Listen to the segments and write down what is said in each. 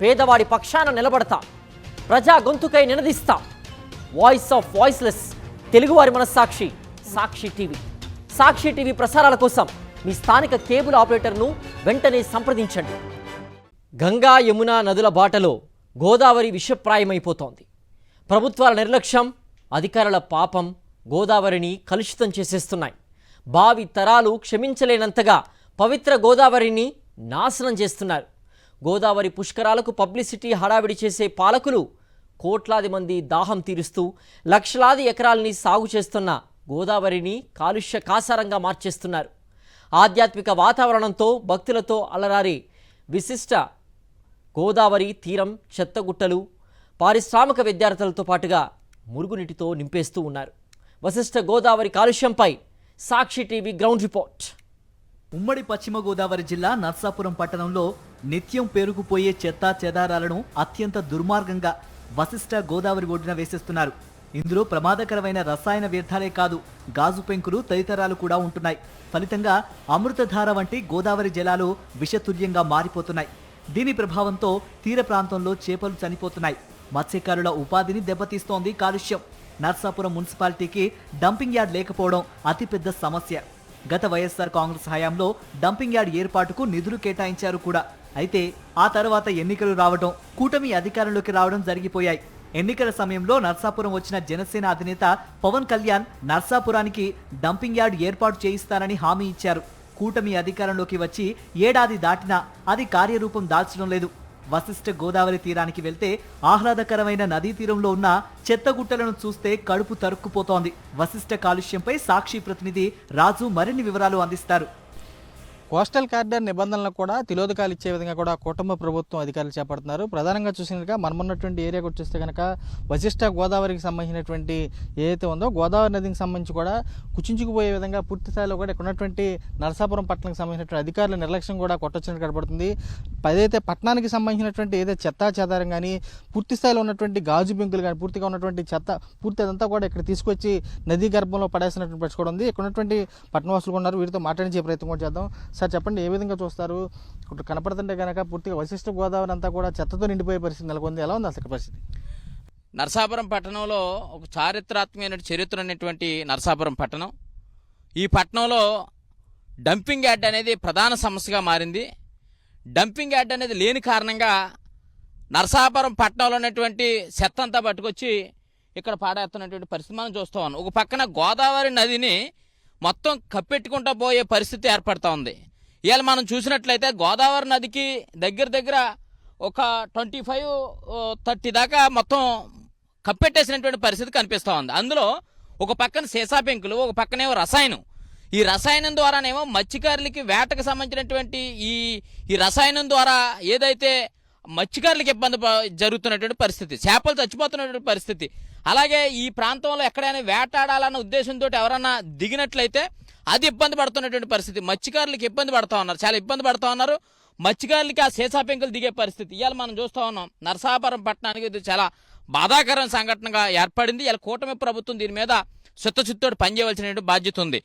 పేదవాడి పక్షాన నిలబడతా, ప్రజా గొంతుకై నినదిస్తా. వాయిస్ ఆఫ్ వాయిస్లెస్, తెలుగువారి మనస్సాక్షి, సాక్షి టీవీ. సాక్షి టీవీ ప్రసారాల కోసం మీ స్థానిక కేబుల్ ఆపరేటర్ను వెంటనే సంప్రదించండి. గంగా యమున నదుల బాటలో గోదావరి విషప్రాయమైపోతోంది. ప్రభుత్వాల నిర్లక్ష్యం, అధికారుల పాపం గోదావరిని కలుషితం చేసేస్తున్నాయి. భావి తరాలు క్షమించలేనంతగా పవిత్ర గోదావరిని నాశనం చేస్తున్నారు. గోదావరి పుష్కరాలకు పబ్లిసిటీ హడావిడి చేసే పాలకులు కోట్లాది మంది దాహం తీరుస్తూ లక్షలాది ఎకరాలని సాగు చేస్తున్న గోదావరిని కాలుష్య కాసారంగా మార్చేస్తున్నారు. ఆధ్యాత్మిక వాతావరణంతో భక్తులతో అలరారే విశిష్ట గోదావరి తీరం చెత్తగుట్టలు పారిశ్రామిక విద్యార్థులతో పాటుగా మురుగునీటితో నింపేస్తూ ఉన్నారు. వశిష్ట గోదావరి కాలుష్యంపై సాక్షి టీవీ గ్రౌండ్ రిపోర్ట్. ఉమ్మడి పశ్చిమ గోదావరి జిల్లా నర్సాపురం పట్టణంలో నిత్యం పేరుకుపోయే చెత్తా చెదారాలను అత్యంత దుర్మార్గంగా వశిష్ట గోదావరి ఒడ్డున వేసేస్తున్నారు. ఇందులో ప్రమాదకరమైన రసాయన వ్యర్థాలే కాదు, గాజు పెంకులు తదితరాలు కూడా ఉంటున్నాయి. ఫలితంగా అమృతధార వంటి గోదావరి జలాలు విషతుల్యంగా మారిపోతున్నాయి. దీని ప్రభావంతో తీర ప్రాంతంలో చేపలు చనిపోతున్నాయి. మత్స్యకారుల ఉపాధిని దెబ్బతీస్తోంది కాలుష్యం. నర్సాపురం మున్సిపాలిటీకి డంపింగ్ యార్డ్ లేకపోవడం అతిపెద్ద సమస్య. గత వైఎస్ఆర్ కాంగ్రెస్ హయాంలో డంపింగ్ యార్డ్ ఏర్పాటుకు నిధులు కేటాయించారు కూడా. అయితే ఆ తర్వాత ఎన్నికలు రావడం, కూటమి అధికారంలోకి రావడం జరిగిపోయాయి. ఎన్నికల సమయంలో నర్సాపురం వచ్చిన జనసేన అధినేత పవన్ కళ్యాణ్ నర్సాపురానికి డంపింగ్ యార్డ్ ఏర్పాటు చేయిస్తారని హామీ ఇచ్చారు. కూటమి అధికారంలోకి వచ్చి ఏడాది దాటినా అది కార్యరూపం దాల్చడం లేదు. వశిష్ట గోదావరి తీరానికి వెళ్తే ఆహ్లాదకరమైన నదీ తీరంలో ఉన్న చెత్తగుట్టలను చూస్తే కడుపు తరుక్కుపోతోంది. వశిష్ట కాలుష్యంపై సాక్షి ప్రతినిధి రాజు మరిన్ని వివరాలు అందిస్తారు. కోస్టల్ కారిడార్ నిబంధనలకు కూడా తిలోదకాలు ఇచ్చే విధంగా కూడా కుటుంబ ప్రభుత్వం అధికారులు చేపడుతున్నారు. ప్రధానంగా చూసినట్టుగా మనమున్నటువంటి ఏరియాకి వచ్చేస్తే కనుక వశిష్ట గోదావరికి సంబంధించినటువంటి ఏదైతే ఉందో గోదావరి నదికి సంబంధించి కూడా కుచించుకుపోయే విధంగా పూర్తి స్థాయిలో కూడా ఇక్కడ ఉన్నటువంటి నరసాపురం పట్టణానికి సంబంధించినటువంటి అధికారుల నిర్లక్ష్యం కూడా కొట్టొచ్చినట్టు కనబడుతుంది. ఏదైతే పట్టణానికి సంబంధించినటువంటి ఏదైతే చెత్తా చెదారం కానీ పూర్తి స్థాయిలో ఉన్నటువంటి గాజు బెంకులు కానీ పూర్తిగా ఉన్నటువంటి చెత్త పూర్తి అదంతా కూడా ఇక్కడ తీసుకొచ్చి నదీ గర్భంలో పడేసినటువంటి పరిస్థితి కూడా ఉంది. ఇక్కడ ఉన్నటువంటి పట్టణవాసులు ఉన్నారు, వీరితో మాట్లాడించే ప్రయత్నం కూడా చేద్దాం. సార్ చెప్పండి, ఏ విధంగా చూస్తారు? ఇప్పుడు కనపడుతుంటే కనుక పూర్తిగా వశిష్ట గోదావరి అంతా కూడా చెత్తతో నిండిపోయే పరిస్థితి నెలకొంది. ఎలా ఉంది అసలు పరిస్థితి? నరసాపురం పట్టణంలో ఒక చారిత్రాత్మకమైన చరిత్ర అనేటువంటి నరసాపురం పట్టణం. ఈ పట్టణంలో డంపింగ్ యార్డ్ అనేది ప్రధాన సమస్యగా మారింది. డంపింగ్ యార్డ్ అనేది లేని కారణంగా నరసాపురం పట్టణంలో ఉన్నటువంటి చెత్త అంతా పట్టుకొచ్చి ఇక్కడ పాడేస్తున్నటువంటి పరిస్థితి మనం చూస్తూ ఉన్నాం. ఒక పక్కన గోదావరి నదిని మొత్తం కప్పెట్టుకుంటూ పోయే పరిస్థితి ఏర్పడుతూ ఉంది. ఇవాళ మనం చూసినట్లయితే గోదావరి నదికి దగ్గర ఒక 25-30 దాకా మొత్తం కప్పెట్టేసినటువంటి పరిస్థితి కనిపిస్తూ ఉంది. అందులో ఒక పక్కన సీసా పెంకులు, ఒక పక్కనేమో రసాయనం. ఈ రసాయనం ద్వారానేమో మత్స్యకారులకి వేటకు సంబంధించినటువంటి ఈ రసాయనం ద్వారా ఏదైతే మత్స్యకారులకు ఇబ్బంది జరుగుతున్నటువంటి పరిస్థితి, చేపలు చచ్చిపోతున్నటువంటి పరిస్థితి. అలాగే ఈ ప్రాంతంలో ఎక్కడైనా వేటాడాలన్న ఉద్దేశంతో ఎవరన్నా దిగినట్లయితే అది ఇబ్బంది పడుతున్నటువంటి పరిస్థితి. మత్స్యకారులకి ఇబ్బంది పడుతూ ఉన్నారు, చాలా ఇబ్బంది పడుతూ ఉన్నారు. మత్స్యకారులకి ఆ సీసా పెంకులు దిగే పరిస్థితి ఇవాళ మనం చూస్తూ ఉన్నాం. నరసాపురం పట్టణానికి ఇది చాలా బాధాకరమైన సంఘటనగా ఏర్పడింది. ఇలా కూటమి ప్రభుత్వం దీని మీద చిత్తశుద్ధితోటి పనిచేయవలసిన బాధ్యత ఉంది.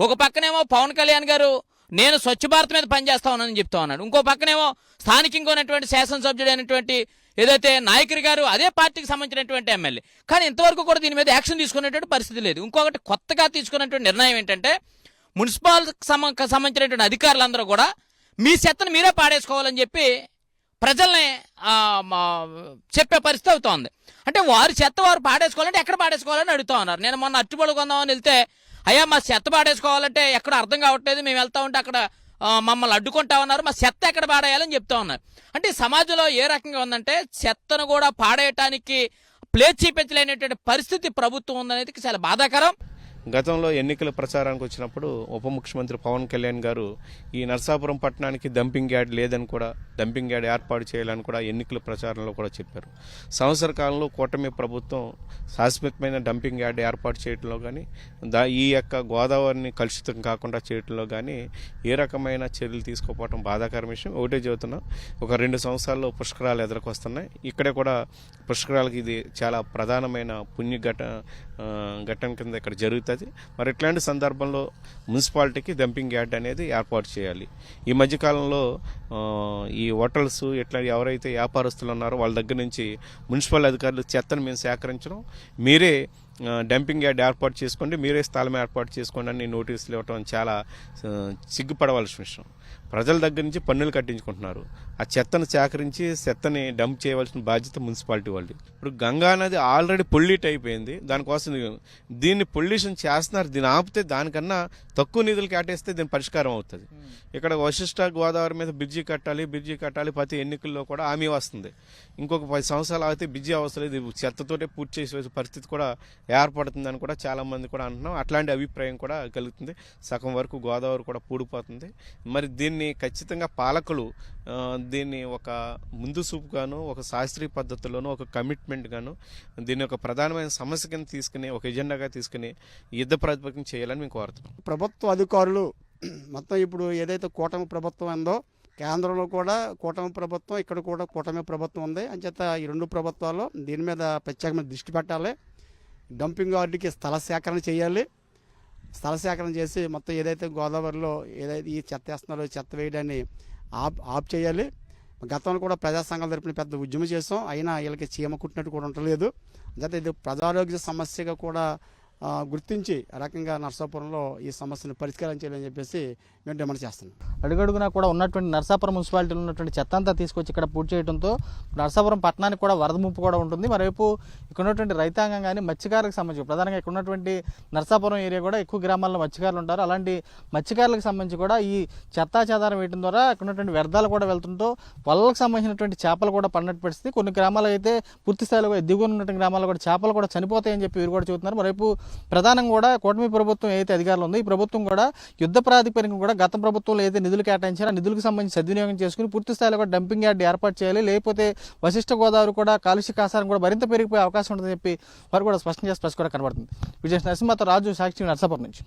ఒక పక్కనేమో పవన్ కళ్యాణ్ గారు నేను స్వచ్ఛ భారత్ మీద పనిచేస్తా ఉన్నానని చెప్తా ఉన్నాడు. ఇంకో పక్కనేమో స్థానికంగా ఉన్నటువంటి శాసనసభ్యుడు అయినటువంటి ఏదైతే నాయకుడి గారు అదే పార్టీకి సంబంధించినటువంటి ఎమ్మెల్యే, కానీ ఇంతవరకు కూడా దీని మీద యాక్షన్ తీసుకునేటువంటి పరిస్థితి లేదు. ఇంకొకటి కొత్తగా తీసుకున్నటువంటి నిర్ణయం ఏంటంటే మున్సిపల్ సంబంధించినటువంటి అధికారులందరూ కూడా మీ చెత్తను మీరే పాడేసుకోవాలని చెప్పి ప్రజల్ని చెప్పే పరిస్థితి అవుతోంది. అంటే వారి చెత్త వారు పాడేసుకోవాలంటే ఎక్కడ పాడేసుకోవాలని అడుగుతా ఉన్నారు. నేను మొన్న అట్టుబడి కొందామని వెళ్తే అయ్యా మా చెత్త పాడేసుకోవాలంటే ఎక్కడ అర్థం కావట్లేదు, మేము వెళ్తా ఉంటే అక్కడ మమ్మల్ని అడ్డుకుంటా ఉన్నారు, మా చెత్త ఎక్కడ పాడేయాలని చెప్తా ఉన్నారు. అంటే సమాజంలో ఏ రకంగా ఉందంటే చెత్తను కూడా పాడేయటానికి ప్లేస్ చూపించలేనటువంటి పరిస్థితి ప్రభుత్వం ఉందనేది చాలా బాధాకరం. గతంలో ఎన్నికల ప్రచారానికి వచ్చినప్పుడు ఉప ముఖ్యమంత్రి పవన్ కళ్యాణ్ గారు ఈ నరసాపురం పట్టణానికి డంపింగ్ యార్డ్ లేదని కూడా, డంపింగ్ యార్డ్ ఏర్పాటు చేయాలని కూడా ఎన్నికల ప్రచారంలో కూడా చెప్పారు. సంవత్సర కాలంలో కూటమి ప్రభుత్వం శాశ్వతమైన డంపింగ్ యార్డ్ ఏర్పాటు చేయడంలో కానీ, ఈ యొక్క గోదావరిని కలుషితం కాకుండా చేయడంలో కానీ ఏ రకమైన చర్యలు తీసుకోకపోవడం బాధాకర విషయం. ఒకటే చెబుతున్నాం, ఒక 2 సంవత్సరాల్లో పుష్కరాలు ఎదుర్కొస్తున్నాయి. ఇక్కడే కూడా పుష్కరాలకి ఇది చాలా ప్రధానమైన పుణ్య ఘట్టం కింద ఇక్కడ జరుగుతుంది. అది. మరి ఇట్లాంటి సందర్భంలో మున్సిపాలిటీకి డంపింగ్ యార్డ్ అనేది ఏర్పాటు చేయాలి. ఈ మధ్యకాలంలో ఈ హోటల్స్ ఇట్లా ఎవరైతే వ్యాపారస్తులు ఉన్నారో వాళ్ళ దగ్గర నుంచి మున్సిపల్ అధికారులు చెత్తను మేము సేకరించడం, మీరే డంపింగ్ యార్డ్ ఏర్పాటు చేసుకోండి, మీరే స్థలం ఏర్పాటు చేసుకోండి అని నోటీసులు ఇవ్వటం చాలా సిగ్గుపడవలసిన విషయం. ప్రజల దగ్గర నుంచి పన్నులు కట్టించుకుంటున్నారు, ఆ చెత్తను సేకరించి చెత్తని డంప్ చేయవలసిన బాధ్యత మున్సిపాలిటీ వాళ్ళు. ఇప్పుడు గంగా నది ఆల్రెడీ పొల్యూట్ అయిపోయింది, దానికోసం దీన్ని పొల్యూషన్ చేస్తున్నారు. దీన్ని ఆపితే దానికన్నా తక్కువ నిధులు కేటాయిస్తే దీని పరిష్కారం అవుతుంది. ఇక్కడ వశిష్ట గోదావరి మీద బ్రిడ్జి కట్టాలి ప్రతి ఎన్నికల్లో కూడా హామీ వస్తుంది. ఇంకొక 10 సంవత్సరాలు అయితే బ్రిడ్జి అవసరం లేదు, చెత్తతోటే పూర్తి చేసే పరిస్థితి కూడా ఏర్పడుతుందని కూడా చాలా మంది కూడా అంటున్నాం. అట్లాంటి అభిప్రాయం కూడా కలుగుతుంది. సగం వరకు గోదావరి కూడా పూడిపోతుంది. మరి దీన్ని ఖచ్చితంగా పాలకులు దీన్ని ఒక ముందు చూపుగాను, ఒక శాస్త్రీయ పద్ధతిలోనూ, ఒక కమిట్మెంట్ గాను దీన్ని ఒక ప్రధానమైన సమస్య కింద తీసుకుని, ఒక ఎజెండాగా తీసుకుని యుద్ధ ప్రాతిపదికన చేయాలని మేము కోరుతున్నాం. ప్రభుత్వ అధికారులు మొత్తం ఇప్పుడు ఏదైతే కూటమి ప్రభుత్వం ఉందో, కేంద్రంలో కూడా కూటమి ప్రభుత్వం, ఇక్కడ కూడా కూటమి ప్రభుత్వం ఉంది. అంచేత ఈ 2 ప్రభుత్వాలు దీని మీద ప్రత్యేకమైన దృష్టి పెట్టాలి. డంపింగ్ యార్డుకి స్థల సేకరణ చేయాలి. స్థల సేకరణ చేసి మొత్తం ఏదైతే గోదావరిలో ఏదైతే ఈ చెత్త వేస్తున్నారో చెత్త వేయడాన్ని ఆప్ చేయాలి. గతంలో కూడా ప్రజా సంఘాల తరపున పెద్ద ఉద్యమం చేసాం, అయినా వీళ్ళకి చీమ కుట్టినట్టు కూడా ఉండలేదు. అంతే ఇది ప్రజారోగ్య సమస్యగా కూడా గుర్తించి ఆ రకంగా నర్సాపురంలో ఈ సమస్యను పరిష్కారం చేయాలని చెప్పేసి మేము డిమాండ్ చేస్తున్నాం. అడుగడుగునా కూడా ఉన్నటువంటి నర్సాపురం మున్సిపాలిటీలో ఉన్నటువంటి చెత్త అంతా తీసుకొచ్చి ఇక్కడ పూర్తి చేయడంతో నర్సాపురం పట్టణానికి కూడా వరద ముప్పు కూడా ఉంటుంది. మరోవైపు ఇక్కడ ఉన్నటువంటి రైతాంగం కానీ మత్స్యకారులకు సంబంధించి ప్రధానంగా ఇక్కడ ఉన్నటువంటి నర్సాపురం ఏరియా కూడా ఎక్కువ గ్రామాల్లో మత్స్యకారులు ఉంటారు. అలాంటి మత్స్యకారులకు సంబంధించి కూడా ఈ చెత్తా చెదారం వేయడం ద్వారా ఇక్కడ ఉన్నటువంటి వ్యర్థాలు కూడా వెళ్తుంటూ వలలకు సంబంధించినటువంటి చేపలు కూడా పడినట్టు పరిస్థితి. కొన్ని గ్రామాలు అయితే పూర్తి స్థాయిలో దిగువన ఉన్నటువంటి గ్రామాల్లో కూడా చేపలు కూడా చనిపోతాయని చెప్పి వీరు కూడా చెబుతున్నారు. మరోవైపు ప్రధానంగా కూడా కూటమి ప్రభుత్వం ఏదైతే అధికారులు ఉందో ఈ ప్రభుత్వం కూడా యుద్ధ ప్రాతిపదికన కూడా గత ప్రభుత్వంలో ఏదైతే నిధులు కేటాయించారో ఆ నిధులకు సంబంధించి సద్వినియోగం చేసుకుని పూర్తి స్థాయిలో కూడా డంపింగ్ యార్డ్ ఏర్పాటు చేయాలి. లేకపోతే వశిష్ట గోదావరి కూడా కాలుష్య కాసారం కూడా మరింత పెరిగిపోయే అవకాశం ఉంటుందని చెప్పి వారు కూడా స్పష్టం చేసి ప్రెస్ కూడా కనబడుతుంది. విజయ నరసింహతో రాజు, సాక్షి, నర్సాపురం నుంచి.